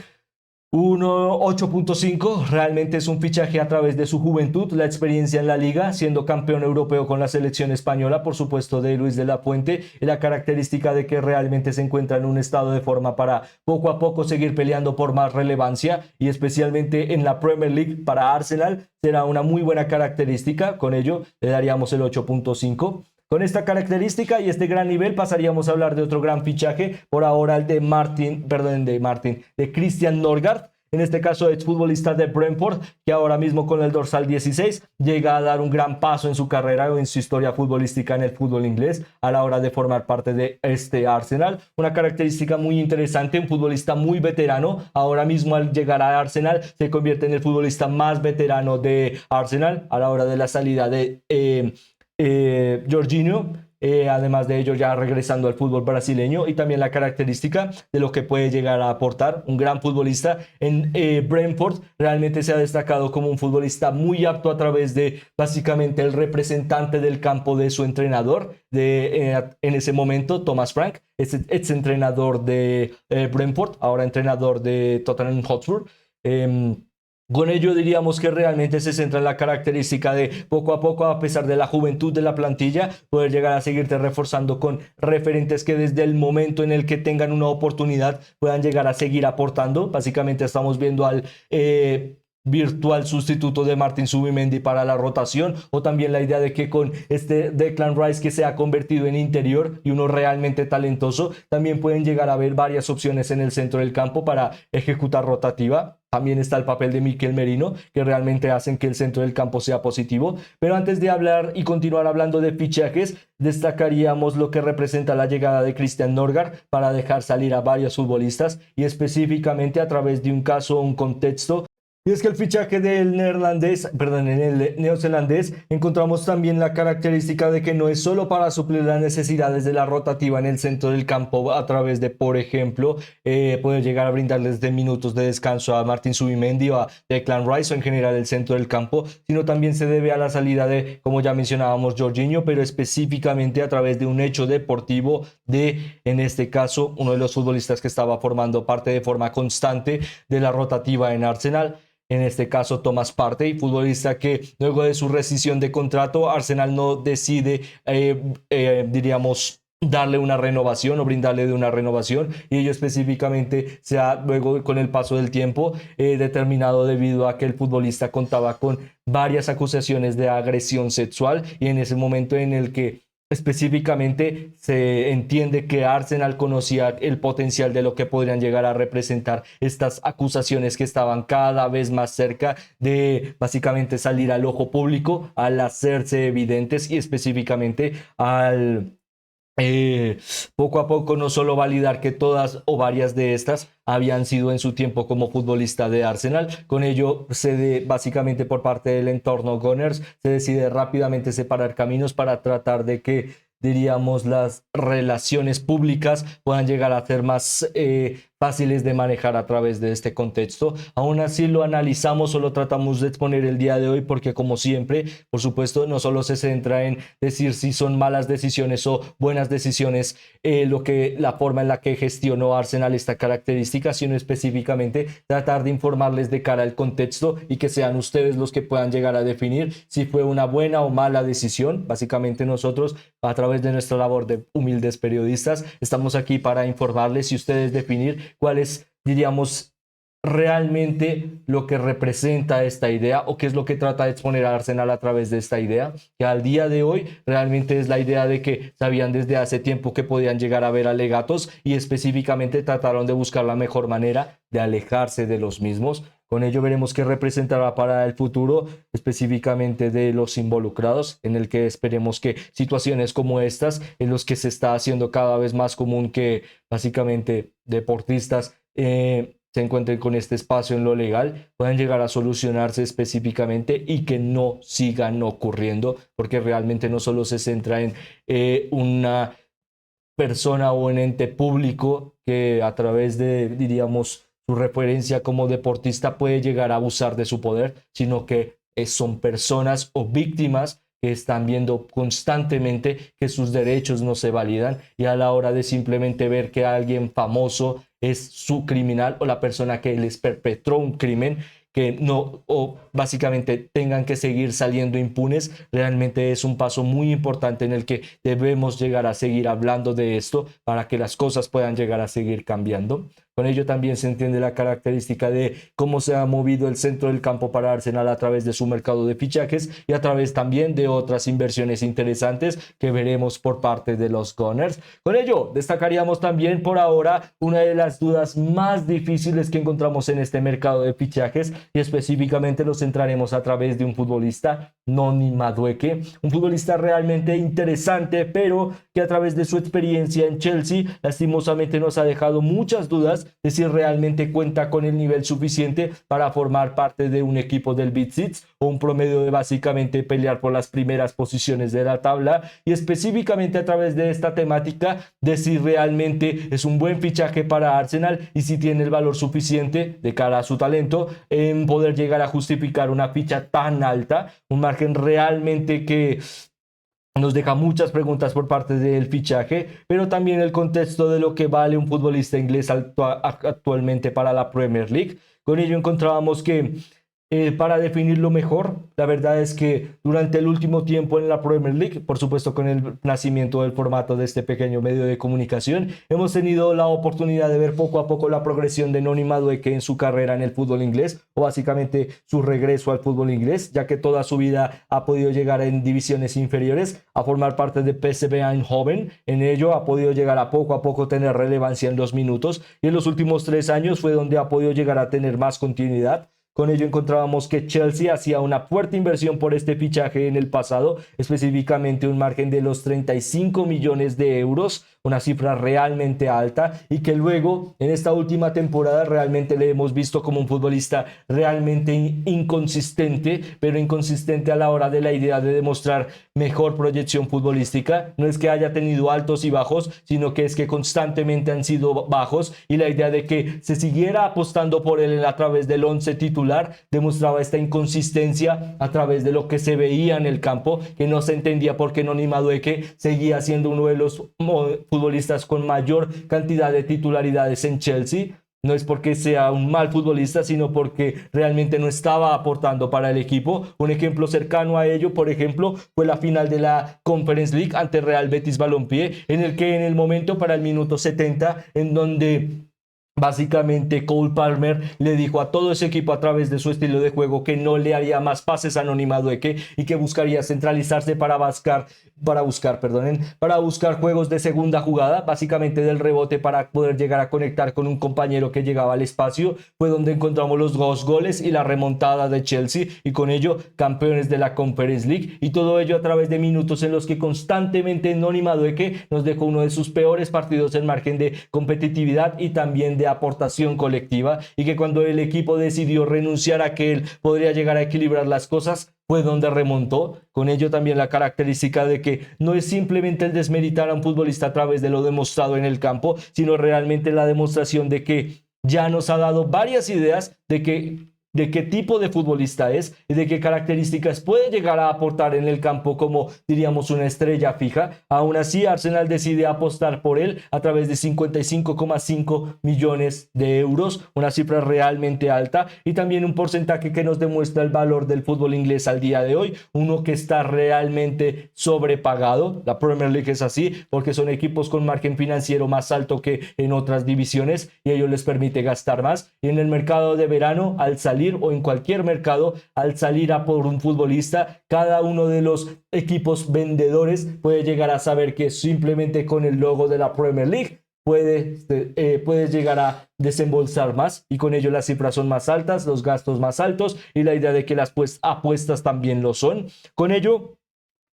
S1: 8.5. Realmente es un fichaje a través de su juventud, la experiencia en la liga, siendo campeón europeo con la selección española, por supuesto, de Luis de la Fuente, y la característica de que realmente se encuentra en un estado de forma para poco a poco seguir peleando por más relevancia, y especialmente en la Premier League para Arsenal será una muy buena característica. Con ello le daríamos el 8.5. Con esta característica y este gran nivel pasaríamos a hablar de otro gran fichaje, por ahora el de Christian Norgard. en este caso exfutbolista de Brentford, que ahora mismo con el dorsal 16 llega a dar un gran paso en su carrera o en su historia futbolística en el fútbol inglés a la hora de formar parte de este Arsenal. Una característica muy interesante, un futbolista muy veterano, ahora mismo al llegar a Arsenal se convierte en el futbolista más veterano de Arsenal a la hora de la salida de Jorginho. Además de ello, ya regresando al fútbol brasileño, y también la característica de lo que puede llegar a aportar un gran futbolista en Brentford. Realmente se ha destacado como un futbolista muy apto a través de básicamente el representante del campo de su entrenador en ese momento, Thomas Frank, ex entrenador de Brentford, ahora entrenador de Tottenham Hotspur. Con ello diríamos que realmente se centra en la característica de poco a poco, a pesar de la juventud de la plantilla, poder llegar a seguirte reforzando con referentes que desde el momento en el que tengan una oportunidad puedan llegar a seguir aportando. Básicamente estamos viendo al virtual sustituto de Martin Zubimendi para la rotación, o también la idea de que con este Declan Rice, que se ha convertido en interior y uno realmente talentoso, también pueden llegar a ver varias opciones en el centro del campo para ejecutar rotativa. También está el papel de Mikel Merino, que realmente hacen que el centro del campo sea positivo. Pero antes de hablar y continuar hablando de fichajes, destacaríamos lo que representa la llegada de Christian Norgard para dejar salir a varios futbolistas, y específicamente a través de un caso, un contexto. Y es que el fichaje del en el neozelandés, encontramos también la característica de que no es solo para suplir las necesidades de la rotativa en el centro del campo a través de, por ejemplo, poder llegar a brindarles de minutos de descanso a Martin Zubimendi o a Declan Rice, o en general el centro del campo, sino también se debe a la salida de, como ya mencionábamos, Jorginho, pero específicamente a través de un hecho deportivo de, en este caso, uno de los futbolistas que estaba formando parte de forma constante de la rotativa en Arsenal. En este caso, Thomas Partey, futbolista que luego de su rescisión de contrato, Arsenal no decide, diríamos, darle una renovación o brindarle de una renovación, y ello específicamente se ha luego con el paso del tiempo determinado debido a que el futbolista contaba con varias acusaciones de agresión sexual, y en ese momento en el que específicamente se entiende que Arsenal conocía el potencial de lo que podrían llegar a representar estas acusaciones que estaban cada vez más cerca de básicamente salir al ojo público al hacerse evidentes, y específicamente al poco a poco no solo validar que todas o varias de estas habían sido en su tiempo como futbolista de Arsenal. Con ello básicamente por parte del entorno Gunners se decide rápidamente separar caminos para tratar de que, diríamos, las relaciones públicas puedan llegar a ser más fáciles de manejar a través de este contexto. Aún así lo analizamos o lo tratamos de exponer el día de hoy porque, como siempre, por supuesto, no solo se centra en decir si son malas decisiones o buenas decisiones la forma en la que gestionó Arsenal esta característica, sino específicamente tratar de informarles de cara al contexto y que sean ustedes los que puedan llegar a definir si fue una buena o mala decisión. Básicamente nosotros, a través de nuestra labor de humildes periodistas, estamos aquí para informarles y ustedes definir cuál es, diríamos, realmente lo que representa esta idea, o qué es lo que trata de exponer a Arsenal a través de esta idea, que al día de hoy realmente es la idea de que sabían desde hace tiempo que podían llegar a haber alegatos, y específicamente trataron de buscar la mejor manera de alejarse de los mismos. Con ello veremos qué representará para el futuro, específicamente de los involucrados, en el que esperemos que situaciones como estas, en los que se está haciendo cada vez más común que básicamente deportistas se encuentren con este espacio en lo legal, puedan llegar a solucionarse específicamente y que no sigan ocurriendo, porque realmente no solo se centra en una persona o un ente público que a través de, diríamos, su referencia como deportista puede llegar a abusar de su poder, sino que son personas o víctimas que están viendo constantemente que sus derechos no se validan, y a la hora de simplemente ver que alguien famoso es su criminal o la persona que les perpetró un crimen, que no, o básicamente tengan que seguir saliendo impunes, realmente es un paso muy importante en el que debemos llegar a seguir hablando de esto para que las cosas puedan llegar a seguir cambiando. Con ello también se entiende la característica de cómo se ha movido el centro del campo para Arsenal a través de su mercado de fichajes y a través también de otras inversiones interesantes que veremos por parte de los Gunners. Con ello, destacaríamos también por ahora una de las dudas más difíciles que encontramos en este mercado de fichajes y específicamente los centraremos a través de un futbolista, Noni Madueke, un futbolista realmente interesante, pero que a través de su experiencia en Chelsea lastimosamente nos ha dejado muchas dudas de si realmente cuenta con el nivel suficiente para formar parte de un equipo del Big Six o un promedio de básicamente pelear por las primeras posiciones de la tabla, y específicamente a través de esta temática de si realmente es un buen fichaje para Arsenal y si tiene el valor suficiente de cara a su talento en poder llegar a justificar una ficha tan alta, un margen realmente que nos deja muchas preguntas por parte del fichaje, pero también el contexto de lo que vale un futbolista inglés actualmente para la Premier League. Con ello encontrábamos que para definirlo mejor, la verdad es que durante el último tiempo en la Premier League, por supuesto con el nacimiento del formato de este pequeño medio de comunicación, hemos tenido la oportunidad de ver poco a poco la progresión de Noni Madueke en su carrera en el fútbol inglés, o básicamente su regreso al fútbol inglés, ya que toda su vida ha podido llegar en divisiones inferiores a formar parte de PSV Eindhoven. En ello ha podido llegar a poco tener relevancia en los minutos, y en los últimos 3 años fue donde ha podido llegar a tener más continuidad. Con ello encontrábamos que Chelsea hacía una fuerte inversión por este fichaje en el pasado, específicamente un margen de los 35 millones de euros, una cifra realmente alta, y que luego en esta última temporada realmente le hemos visto como un futbolista realmente inconsistente, pero inconsistente a la hora de la idea de demostrar mejor proyección futbolística. No es que haya tenido altos y bajos, sino que es que constantemente han sido bajos, y la idea de que se siguiera apostando por él a través del 11 titular demostraba esta inconsistencia a través de lo que se veía en el campo, que no se entendía por qué Noni Madueke seguía siendo uno de los futbolistas con mayor cantidad de titularidades en Chelsea. No es porque sea un mal futbolista, sino porque realmente no estaba aportando para el equipo. Un ejemplo cercano a ello, por ejemplo, fue la final de la Conference League ante Real Betis Balompié, en el que en el momento para el minuto 70, en donde básicamente Cole Palmer le dijo a todo ese equipo a través de su estilo de juego que no le haría más pases a Noni Madueke y que buscaría centralizarse para buscar juegos de segunda jugada, básicamente del rebote, para poder llegar a conectar con un compañero que llegaba al espacio. Fue donde encontramos los 2 goles y la remontada de Chelsea, y con ello campeones de la Conference League, y todo ello a través de minutos en los que constantemente Noni Madueke nos dejó uno de sus peores partidos en margen de competitividad y también de aportación colectiva, y que cuando el equipo decidió renunciar a que él podría llegar a equilibrar las cosas, fue donde remontó. Con ello también la característica de que no es simplemente el desmeritar a un futbolista a través de lo demostrado en el campo, sino realmente la demostración de que ya nos ha dado varias ideas de qué tipo de futbolista es y de qué características puede llegar a aportar en el campo como, diríamos, una estrella fija. Aún así, Arsenal decide apostar por él a través de 55,5 millones de euros, una cifra realmente alta, y también un porcentaje que nos demuestra el valor del fútbol inglés al día de hoy, uno que está realmente sobrepagado. La Premier League es así porque son equipos con margen financiero más alto que en otras divisiones, y ello les permite gastar más. Y en el mercado de verano, al salir, o en cualquier mercado, al salir a por un futbolista, cada uno de los equipos vendedores puede llegar a saber que simplemente con el logo de la Premier League puedes llegar a desembolsar más, y con ello las cifras son más altas, los gastos más altos, y la idea de que las apuestas también lo son. Con ello,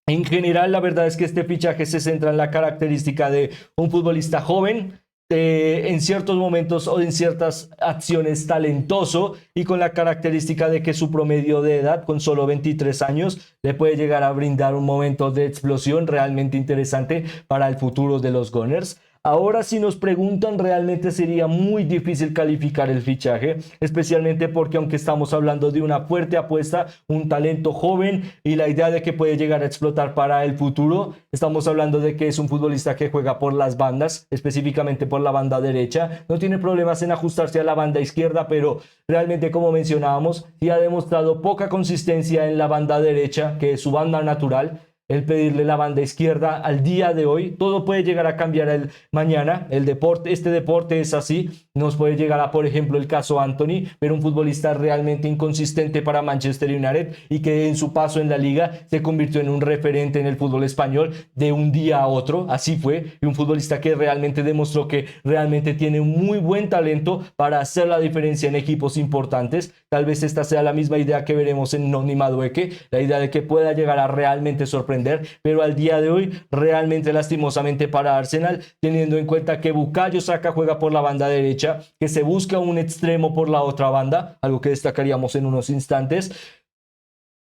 S1: en general, la verdad es que este fichaje se centra en la característica de un futbolista joven, en ciertos momentos o en ciertas acciones talentoso, y con la característica de que su promedio de edad, con solo 23 años, le puede llegar a brindar un momento de explosión realmente interesante para el futuro de los Gunners. Ahora, si nos preguntan, realmente sería muy difícil calificar el fichaje, especialmente porque aunque estamos hablando de una fuerte apuesta, un talento joven y la idea de que puede llegar a explotar para el futuro, estamos hablando de que es un futbolista que juega por las bandas, específicamente por la banda derecha. No tiene problemas en ajustarse a la banda izquierda, pero realmente, como mencionábamos, sí ha demostrado poca consistencia en la banda derecha, que es su banda natural. el pedirle la banda izquierda al día de hoy. Todo puede llegar a cambiar mañana. Este deporte es así. Nos puede llegar a, por ejemplo, el caso Anthony, pero un futbolista realmente inconsistente para Manchester United y que en su paso en la liga se convirtió en un referente en el fútbol español de un día a otro. Así fue. Y un futbolista que realmente demostró que realmente tiene un muy buen talento para hacer la diferencia en equipos importantes. Tal vez esta sea la misma idea que veremos en Noni Madueke, la idea de que pueda llegar a realmente sorprender, pero al día de hoy realmente lastimosamente para Arsenal, teniendo en cuenta que Bukayo Saka juega por la banda derecha, que se busca un extremo por la otra banda, algo que destacaríamos en unos instantes.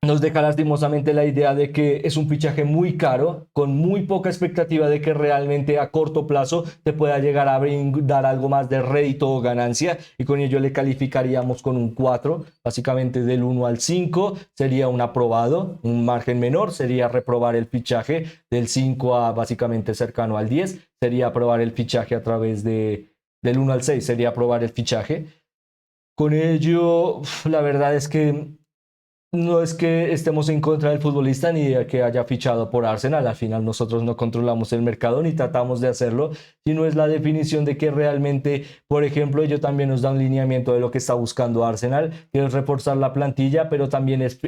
S1: Nos deja lastimosamente la idea de que es un fichaje muy caro, con muy poca expectativa de que realmente a corto plazo te pueda llegar a dar algo más de rédito o ganancia, y con ello le calificaríamos con un 4, básicamente del 1 al 5 sería un aprobado, un margen menor sería reprobar el fichaje, del 5 a básicamente cercano al 10 sería aprobar el fichaje a través del 1 al 6 sería aprobar el fichaje. Con ello, la verdad es que no es que estemos en contra del futbolista ni de que haya fichado por Arsenal. Al final nosotros no controlamos el mercado ni tratamos de hacerlo, sino es la definición de que realmente, por ejemplo, ello también nos da un lineamiento de lo que está buscando Arsenal, que es reforzar la plantilla, pero también es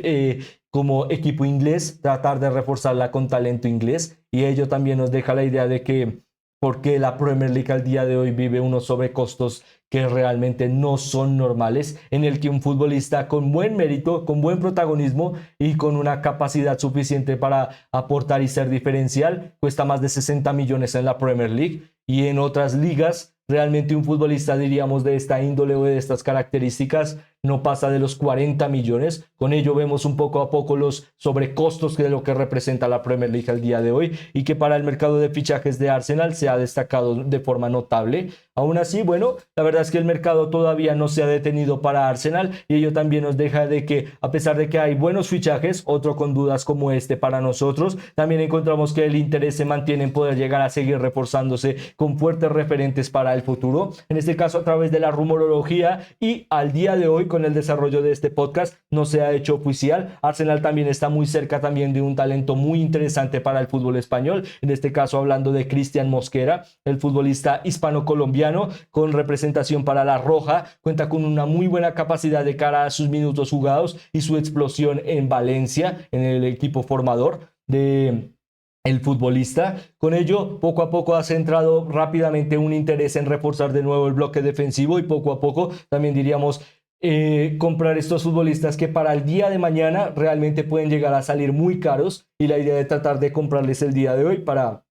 S1: como equipo inglés tratar de reforzarla con talento inglés, y ello también nos deja la idea de que porque la Premier League al día de hoy vive unos sobrecostos que realmente no son normales, en el que un futbolista con buen mérito, con buen protagonismo y con una capacidad suficiente para aportar y ser diferencial, cuesta más de 60 millones en la Premier League, y en otras ligas realmente un futbolista, diríamos, de esta índole o de estas características no pasa de los 40 millones. Con ello vemos un poco a poco los sobrecostos de lo que representa la Premier League al día de hoy, y que para el mercado de fichajes de Arsenal se ha destacado de forma notable. Aún así, bueno, la verdad es que el mercado todavía no se ha detenido para Arsenal, y ello también nos deja de que, a pesar de que hay buenos fichajes, otro con dudas como este para nosotros, también encontramos que el interés se mantiene en poder llegar a seguir reforzándose con fuertes referentes para el futuro, en este caso a través de la rumorología, y al día de hoy con el desarrollo de este podcast no se ha hecho oficial. Arsenal también está muy cerca también de un talento muy interesante para el fútbol español, en este caso hablando de Cristian Mosquera, el futbolista hispano-colombiano con representación para la Roja, cuenta con una muy buena capacidad de cara a sus minutos jugados y su explosión en Valencia, en el equipo formador de el futbolista. Con ello, poco a poco ha centrado rápidamente un interés en reforzar de nuevo el bloque defensivo, y poco a poco también diríamos comprar estos futbolistas que para el día de mañana realmente pueden llegar a salir muy caros, y la idea de tratar de comprarles el día de hoy para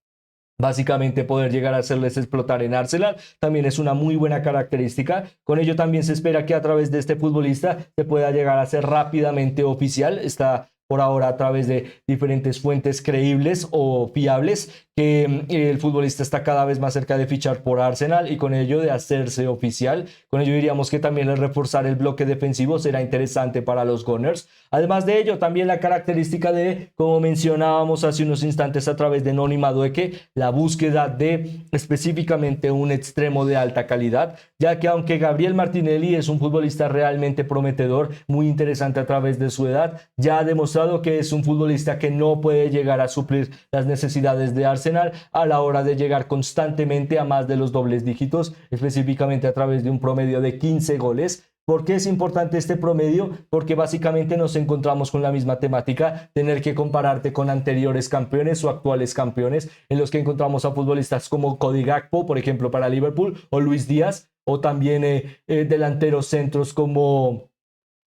S1: básicamente poder llegar a hacerles explotar en Arsenal también es una muy buena característica. Con ello también se espera que a través de este futbolista se pueda llegar a hacer rápidamente oficial. Está por ahora a través de diferentes fuentes creíbles o fiables que el futbolista está cada vez más cerca de fichar por Arsenal y con ello de hacerse oficial. Con ello diríamos que también el reforzar el bloque defensivo será interesante para los Gunners. Además de ello, también la característica de, como mencionábamos hace unos instantes a través de Noni Madueke, la búsqueda de específicamente un extremo de alta calidad, ya que aunque Gabriel Martinelli es un futbolista realmente prometedor, muy interesante a través de su edad, ya ha demostrado que es un futbolista que no puede llegar a suplir las necesidades de Arsenal a la hora de llegar constantemente a más de los dobles dígitos, específicamente a través de un promedio de 15 goles. ¿Por qué es importante este promedio? Porque básicamente nos encontramos con la misma temática, tener que compararte con anteriores campeones o actuales campeones, en los que encontramos a futbolistas como Cody Gakpo, por ejemplo, para Liverpool, o Luis Díaz, o también delanteros centros como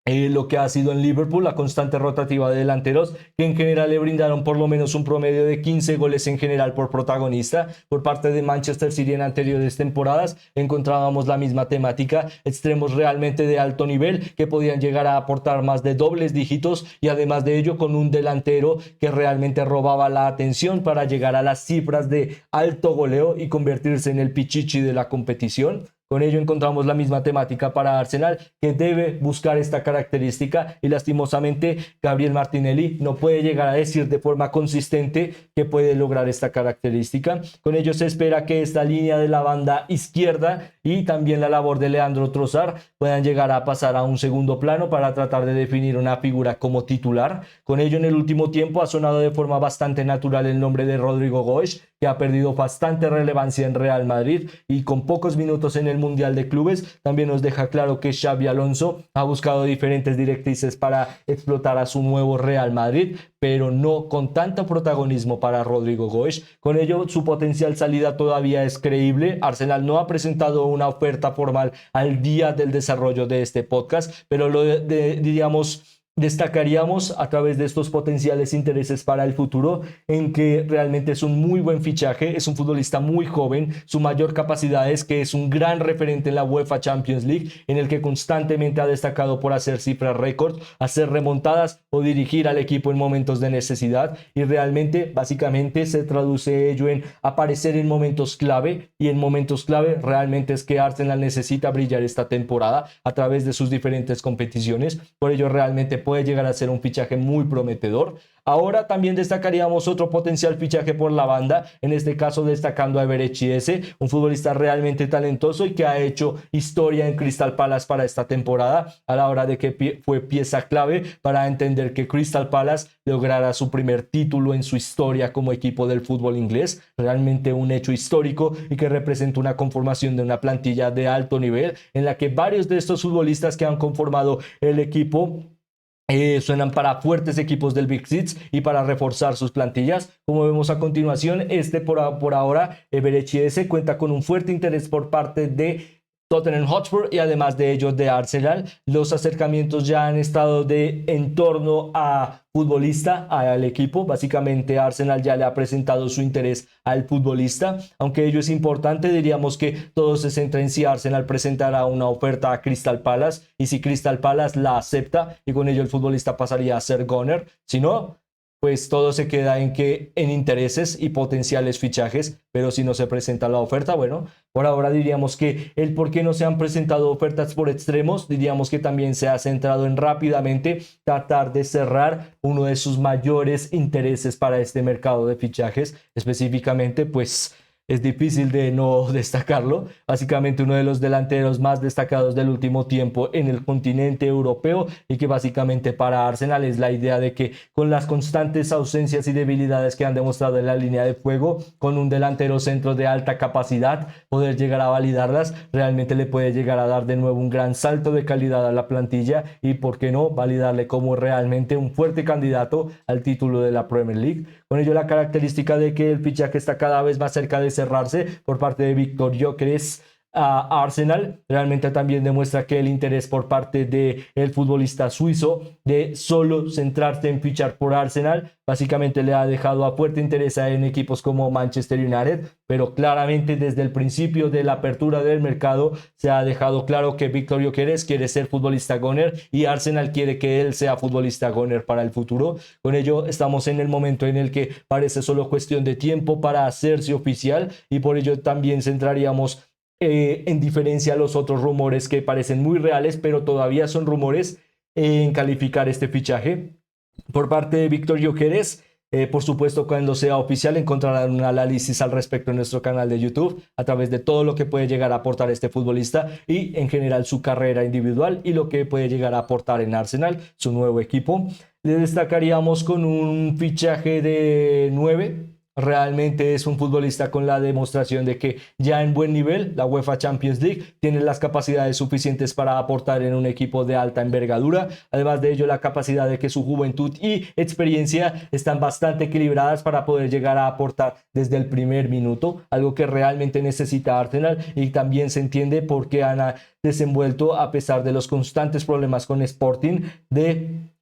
S1: lo que ha sido en Liverpool, la constante rotativa de delanteros, que en general le brindaron por lo menos un promedio de 15 goles en general por protagonista. Por parte de Manchester City en anteriores temporadas encontrábamos la misma temática, extremos realmente de alto nivel que podían llegar a aportar más de dobles dígitos, y además de ello con un delantero que realmente robaba la atención para llegar a las cifras de alto goleo y convertirse en el pichichi de la competición. Con ello encontramos la misma temática para Arsenal, que debe buscar esta característica, y lastimosamente Gabriel Martinelli no puede llegar a decir de forma consistente que puede lograr esta característica. Con ello se espera que esta línea de la banda izquierda y también la labor de Leandro Trossard puedan llegar a pasar a un segundo plano para tratar de definir una figura como titular. Con ello, en el último tiempo ha sonado de forma bastante natural el nombre de Rodrigo Goes, que ha perdido bastante relevancia en Real Madrid, y con pocos minutos en el Mundial de Clubes también nos deja claro que Xabi Alonso ha buscado diferentes directrices para explotar a su nuevo Real Madrid, pero no con tanto protagonismo para Rodrigo Goes. Con ello, su potencial salida todavía es creíble. Arsenal no ha presentado una oferta formal al día del desarrollo de este podcast, pero diríamos, destacaríamos a través de estos potenciales intereses para el futuro en que realmente es un muy buen fichaje, es un futbolista muy joven, su mayor capacidad es que es un gran referente en la UEFA Champions League, en el que constantemente ha destacado por hacer cifras récord, hacer remontadas o dirigir al equipo en momentos de necesidad, y realmente básicamente se traduce ello en aparecer en momentos clave, y en momentos clave realmente es que Arsenal necesita brillar esta temporada a través de sus diferentes competiciones. Por ello realmente puede llegar a ser un fichaje muy prometedor. Ahora también destacaríamos otro potencial fichaje por la banda, en este caso destacando a Eberechi Eze, un futbolista realmente talentoso y que ha hecho historia en Crystal Palace para esta temporada, a la hora de que fue pieza clave para entender que Crystal Palace lograra su primer título en su historia como equipo del fútbol inglés, realmente un hecho histórico y que representa una conformación de una plantilla de alto nivel, en la que varios de estos futbolistas que han conformado el equipo suenan para fuertes equipos del Big Six y para reforzar sus plantillas. Como vemos a continuación, por ahora Eberechi Eze cuenta con un fuerte interés por parte de Tottenham Hotspur y además de ellos de Arsenal. Los acercamientos ya han estado en torno a futbolista, al equipo. Básicamente Arsenal ya le ha presentado su interés al futbolista, aunque ello es importante. Diríamos que todo se centra en si Arsenal presentará una oferta a Crystal Palace y si Crystal Palace la acepta, y con ello el futbolista pasaría a ser Gunner. Si no, pues todo se queda en intereses y potenciales fichajes, pero si no se presenta la oferta, bueno, por ahora diríamos que el por qué no se han presentado ofertas por extremos, diríamos que también se ha centrado en rápidamente tratar de cerrar uno de sus mayores intereses para este mercado de fichajes, específicamente pues es difícil de no destacarlo, básicamente uno de los delanteros más destacados del último tiempo en el continente europeo, y que básicamente para Arsenal es la idea de que con las constantes ausencias y debilidades que han demostrado en la línea de fuego, con un delantero centro de alta capacidad, poder llegar a validarlas, realmente le puede llegar a dar de nuevo un gran salto de calidad a la plantilla, y por qué no validarle como realmente un fuerte candidato al título de la Premier League. Con ello, la característica de que el fichaje está cada vez más cerca de cerrarse por parte de Víctor Gyökeres a Arsenal realmente también demuestra que el interés por parte del futbolista suizo de solo centrarse en fichar por Arsenal básicamente le ha dejado a fuerte interés en equipos como Manchester United, pero claramente desde el principio de la apertura del mercado se ha dejado claro que Víctor Gyökeres quiere ser futbolista goner y Arsenal quiere que él sea futbolista goner para el futuro. Con ello estamos en el momento en el que parece solo cuestión de tiempo para hacerse oficial, y por ello también centraríamos en diferencia a los otros rumores que parecen muy reales, pero todavía son rumores, en calificar este fichaje por parte de Víctor Gyökeres. Por supuesto, cuando sea oficial encontrarán un análisis al respecto en nuestro canal de YouTube a través de todo lo que puede llegar a aportar este futbolista y en general su carrera individual y lo que puede llegar a aportar en Arsenal, su nuevo equipo. Le destacaríamos con un fichaje de 9. Realmente es un futbolista con la demostración de que ya en buen nivel la UEFA Champions League tiene las capacidades suficientes para aportar en un equipo de alta envergadura. Además de ello, la capacidad de que su juventud y experiencia están bastante equilibradas para poder llegar a aportar desde el primer minuto, algo que realmente necesita Arsenal, y también se entiende por qué han desenvuelto, a pesar de los constantes problemas con Sporting, de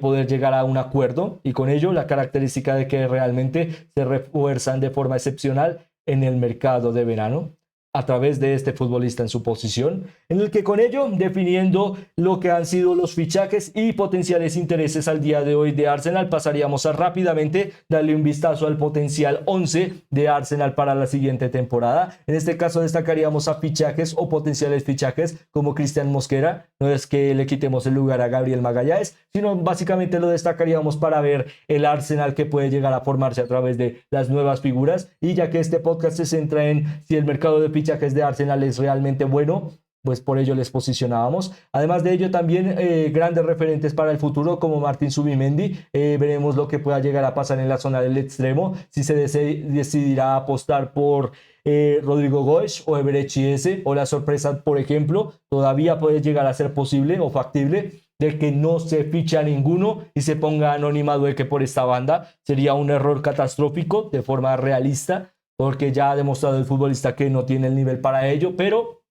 S1: poder llegar a un acuerdo, y con ello la característica de que realmente se refuerzan de forma excepcional en el mercado de verano. a través de este futbolista en su posición, en el que con ello definiendo lo que han sido los fichajes y potenciales intereses al día de hoy de Arsenal, pasaríamos a rápidamente darle un vistazo al potencial 11 de Arsenal para la siguiente temporada. En este caso destacaríamos a fichajes o potenciales fichajes como Cristian Mosquera. No es que le quitemos el lugar a Gabriel Magalhães, sino básicamente lo destacaríamos para ver el Arsenal que puede llegar a formarse a través de las nuevas figuras. Y ya que este podcast se centra en si el mercado de fichajes de Arsenal es realmente bueno, pues por ello les posicionábamos. Además de ello también grandes referentes para el futuro como Martin Zubimendi. Veremos lo que pueda llegar a pasar en la zona del extremo, si se decidirá apostar por Rodrigo Goes o Eberechi Eze, o la sorpresa, por ejemplo, todavía puede llegar a ser posible o factible de que no se ficha ninguno y se ponga Anónima Dueque por esta banda. Sería un error catastrófico de forma realista, porque ya ha demostrado el futbolista que no tiene el nivel para ello, pero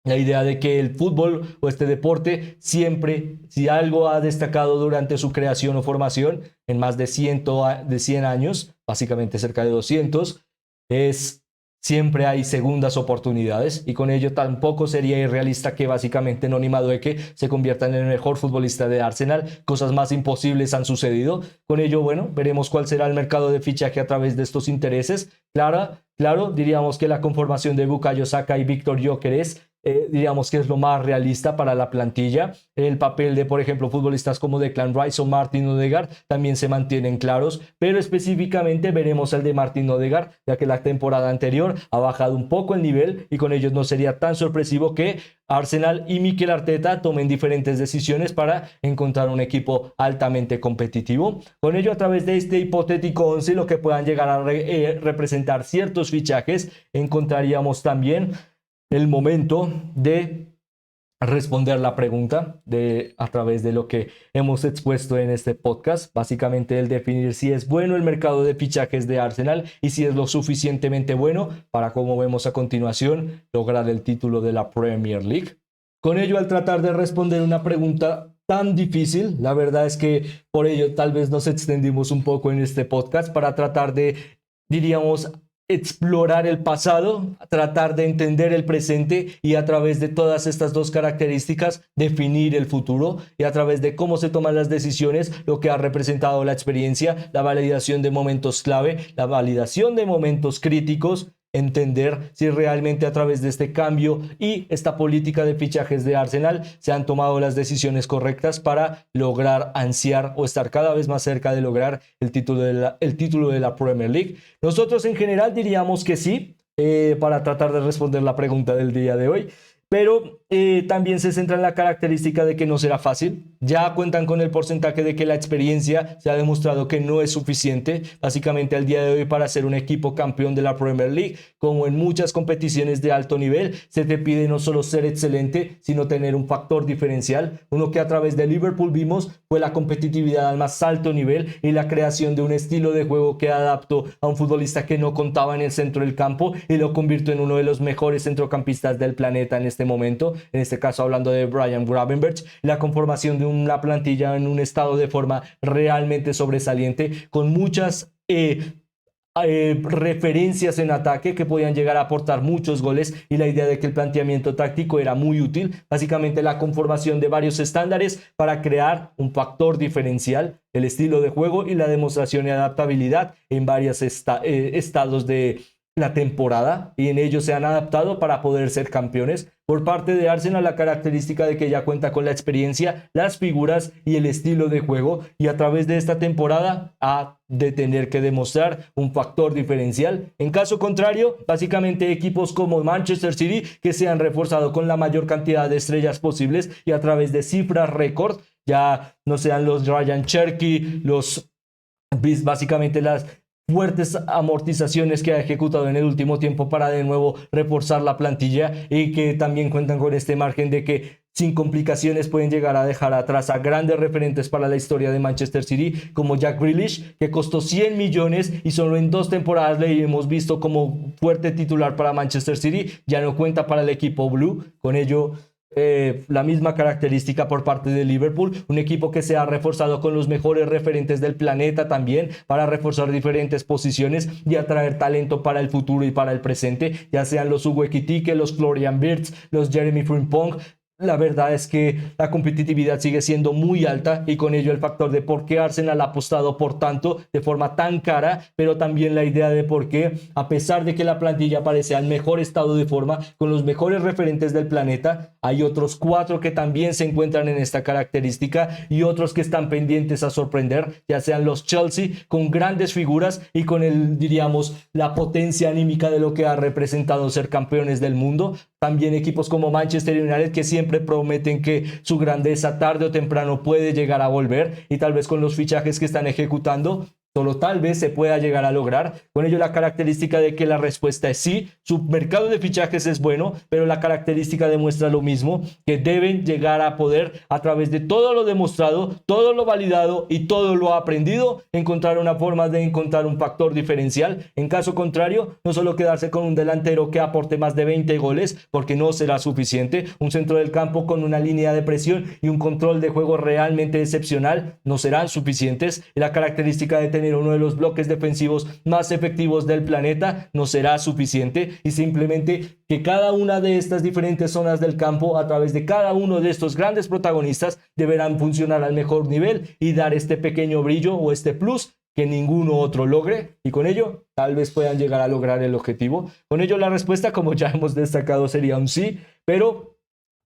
S1: la idea de que el fútbol o este deporte siempre, si algo ha destacado durante su creación o formación en más de 100 años, básicamente cerca de 200, es siempre hay segundas oportunidades, y con ello tampoco sería irrealista que básicamente Noni Madueke se convierta en el mejor futbolista de Arsenal. Cosas más imposibles han sucedido. Con ello, bueno, veremos cuál será el mercado de fichaje a través de estos intereses. Claro, diríamos que la conformación de Bukayo Saka y Víctor Gyökeres diríamos que es lo más realista para la plantilla. El papel de, por ejemplo, futbolistas como Declan Rice o Martin Odegaard también se mantienen claros, pero específicamente veremos el de Martin Odegaard, ya que la temporada anterior ha bajado un poco el nivel, y con ellos no sería tan sorpresivo que Arsenal y Mikel Arteta tomen diferentes decisiones para encontrar un equipo altamente competitivo. Con ello, a través de este hipotético 11, lo que puedan llegar a representar ciertos fichajes, encontraríamos también el momento de responder la pregunta a través de lo que hemos expuesto en este podcast. Básicamente el definir si es bueno el mercado de fichajes de Arsenal y si es lo suficientemente bueno para, como vemos a continuación, lograr el título de la Premier League. Con ello, al tratar de responder una pregunta tan difícil, la verdad es que por ello tal vez nos extendimos un poco en este podcast para tratar de, diríamos, explorar el pasado, tratar de entender el presente y a través de todas estas dos características definir el futuro, y a través de cómo se toman las decisiones, lo que ha representado la experiencia, la validación de momentos clave, la validación de momentos críticos, entender si realmente a través de este cambio y esta política de fichajes de Arsenal se han tomado las decisiones correctas para lograr ansiar o estar cada vez más cerca de lograr el título de la Premier League. Nosotros en general diríamos que sí, para tratar de responder la pregunta del día de hoy, pero también se centra en la característica de que no será fácil. Ya cuentan con el porcentaje de que la experiencia se ha demostrado que no es suficiente, básicamente al día de hoy, para ser un equipo campeón de la Premier League. Como en muchas competiciones de alto nivel, se te pide no solo ser excelente, sino tener un factor diferencial. Uno que a través de Liverpool vimos fue la competitividad al más alto nivel y la creación de un estilo de juego que adaptó a un futbolista que no contaba en el centro del campo y lo convirtió en uno de los mejores centrocampistas del planeta en este momento. En este caso hablando de Brian Gravenberch, la conformación de una plantilla en un estado de forma realmente sobresaliente, con muchas referencias en ataque que podían llegar a aportar muchos goles, y la idea de que el planteamiento táctico era muy útil, básicamente la conformación de varios estándares para crear un factor diferencial, el estilo de juego y la demostración de adaptabilidad en varios estados de la temporada, y en ellos se han adaptado para poder ser campeones. Por parte de Arsenal, la característica de que ya cuenta con la experiencia, las figuras y el estilo de juego, y a través de esta temporada ha de tener que demostrar un factor diferencial. En caso contrario, básicamente equipos como Manchester City, que se han reforzado con la mayor cantidad de estrellas posibles y a través de cifras récord, ya no sean los Ryan Cherky, básicamente las fuertes amortizaciones que ha ejecutado en el último tiempo para de nuevo reforzar la plantilla, y que también cuentan con este margen de que sin complicaciones pueden llegar a dejar atrás a grandes referentes para la historia de Manchester City como Jack Grealish, que costó 100 millones y solo en 2 temporadas le hemos visto como fuerte titular para Manchester City. Ya no cuenta para el equipo Blue. Con ello la misma característica por parte de Liverpool, un equipo que se ha reforzado con los mejores referentes del planeta también para reforzar diferentes posiciones y atraer talento para el futuro y para el presente, ya sean los Hugo Ekitike, los Florian Wirtz, los Jeremy Frimpong. La verdad es que la competitividad sigue siendo muy alta y con ello el factor de por qué Arsenal ha apostado por tanto de forma tan cara, pero también la idea de por qué, a pesar de que la plantilla parece al mejor estado de forma, con los mejores referentes del planeta, hay otros 4 que también se encuentran en esta característica y otros que están pendientes a sorprender, ya sean los Chelsea con grandes figuras y con diríamos, la potencia anímica de lo que ha representado ser campeones del mundo. También equipos como Manchester United que siempre prometen que su grandeza tarde o temprano puede llegar a volver y tal vez con los fichajes que están ejecutando solo tal vez se pueda llegar a lograr. Con ello la característica de que la respuesta es sí, su mercado de fichajes es bueno, pero la característica demuestra lo mismo, que deben llegar a poder, a través de todo lo demostrado, todo lo validado y todo lo aprendido, encontrar una forma de encontrar un factor diferencial. En caso contrario, no solo quedarse con un delantero que aporte más de 20 goles, porque no será suficiente, un centro del campo con una línea de presión y un control de juego realmente excepcional no serán suficientes, y la característica de tener uno de los bloques defensivos más efectivos del planeta no será suficiente, y simplemente que cada una de estas diferentes zonas del campo, a través de cada uno de estos grandes protagonistas, deberán funcionar al mejor nivel y dar este pequeño brillo o este plus que ninguno otro logre, y con ello tal vez puedan llegar a lograr el objetivo. Con ello la respuesta, como ya hemos destacado, sería un sí, pero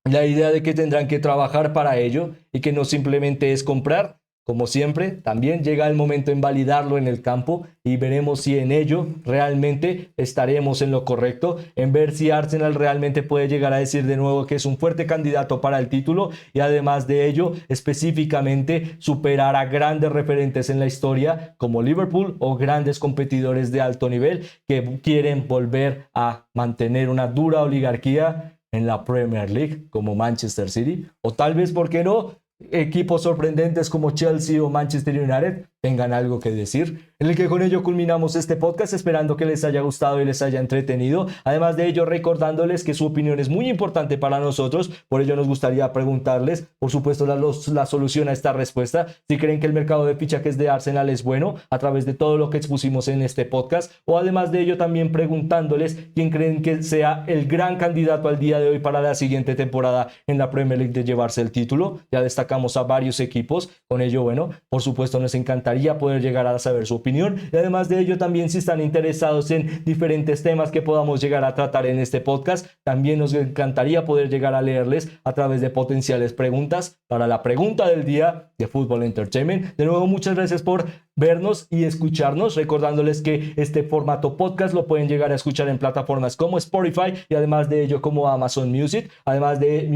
S1: la idea de que tendrán que trabajar para ello y que no simplemente es comprar. Como siempre, también llega el momento en validarlo en el campo y veremos si en ello realmente estaremos en lo correcto, en ver si Arsenal realmente puede llegar a decir de nuevo que es un fuerte candidato para el título y además de ello, específicamente superar a grandes referentes en la historia como Liverpool o grandes competidores de alto nivel que quieren volver a mantener una dura oligarquía en la Premier League como Manchester City, o tal vez, ¿por qué no?, equipos sorprendentes como Chelsea o Manchester United tengan algo que decir. En el que con ello culminamos este podcast, esperando que les haya gustado y les haya entretenido. Además de ello, recordándoles que su opinión es muy importante para nosotros, por ello nos gustaría preguntarles, por supuesto, la solución a esta respuesta, si creen que el mercado de fichajes de Arsenal es bueno, a través de todo lo que expusimos en este podcast, o además de ello también preguntándoles quién creen que sea el gran candidato al día de hoy para la siguiente temporada en la Premier League de llevarse el título. Ya destacamos a varios equipos, con ello, bueno, por supuesto nos encantaría poder llegar a saber su opinión, y además de ello también si están interesados en diferentes temas que podamos llegar a tratar en este podcast, también nos encantaría poder llegar a leerles a través de potenciales preguntas para la pregunta del día de Football Entertainment. De nuevo, muchas gracias por vernos y escucharnos, recordándoles que este formato podcast lo pueden llegar a escuchar en plataformas como Spotify y además de ello como Amazon Music, además de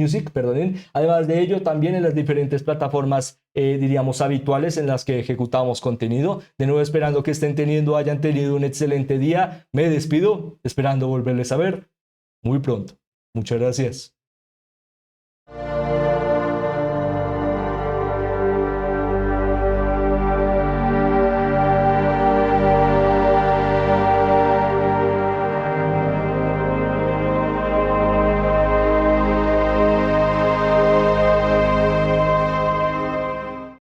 S1: ello también en las diferentes plataformas diríamos habituales en las que ejecutamos contenido. De nuevo, esperando que hayan tenido un excelente día. Me despido esperando volverles a ver muy pronto. Muchas gracias.